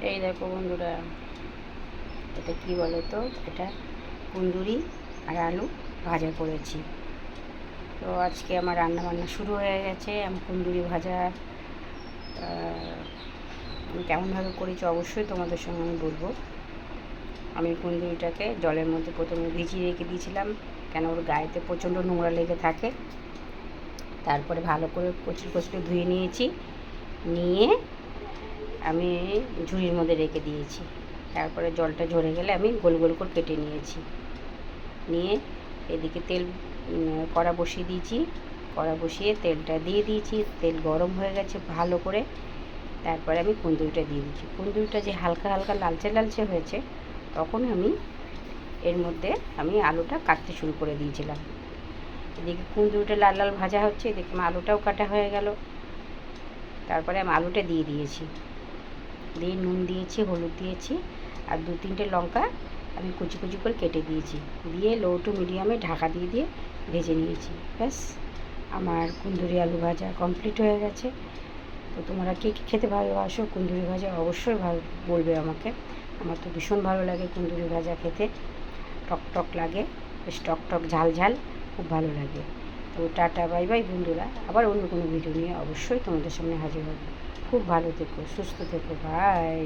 এই দেখো বন্ধুরা, এটা কি বলো তো, এটা কুন্দুরি আর আলু ভাজা করেছি। তো আজকে আমার রান্না বান্না শুরু হয়ে গেছে। আমি কুন্দুরি ভাজা আমি কেমনভাবে করেছি অবশ্যই তোমাদের সঙ্গে আমি বলবো। আমি কুন্দুরিটাকে জলের মধ্যে প্রথমে ভিজিয়ে রেখে দিয়েছিলাম, কেন ওর গায়েতে প্রচণ্ড নোংরা লেগে থাকে। তারপরে ভালো করে কচি কচি ধুয়ে নিয়েছি, নিয়ে আমি ঝুড়ির মধ্যে রেখে দিয়েছি। তারপরে জলটা ঝরে গেলে আমি গোল গোল করে কেটে নিয়েছি। নিয়ে এদিকে কড়া বসিয়ে দিয়েছি। কড়া বসিয়ে তেলটা দিয়ে দিয়েছি। তেল গরম হয়ে গেছে ভালো করে। তারপরে আমি কুন্দুরিটা দিয়ে দিচ্ছি। কুন্দুরিটা যে হালকা হালকা লালচে লালচে হয়েছে, তখন আমি এর মধ্যে আলুটা কাটতে শুরু করে দিয়েছিলাম। এদিকে কুন্দুরিটা লাল লাল ভাজা হচ্ছে, এদিকে আলুটাও কাটা হয়ে গেল। তারপরে আমি আলুটা দিয়ে দিয়েছি, দিয়ে নুন দিয়েছি, হলুদ দিয়েছি, আর 2-3টে লঙ্কা আমি কুচি কুচি করে কেটে দিয়েছি। দিয়ে লো টু মিডিয়ামে ঢাকা দিয়ে দিয়ে ভেজে নিয়েছি। ব্যাস, আমার কুন্দুরি আলু ভাজা কমপ্লিট হয়ে গেছে। তো তোমরা কে কী খেতে ভালোবাসো কুন্দুরি ভাজা অবশ্যই বলবে আমাকে। আমার তো ভীষণ ভালো লাগে কুন্দুরি ভাজা খেতে, টক টক লাগে, বেশ টক টক ঝাল ঝাল, খুব ভালো লাগে। তো টাটা বাই বাই বন্ধুরা, আবার অন্য কোনো ভিডিও নিয়ে অবশ্যই তোমাদের সামনে হাজির হব। খুব ভালো থেকো, সুস্থ থেকো, বাই।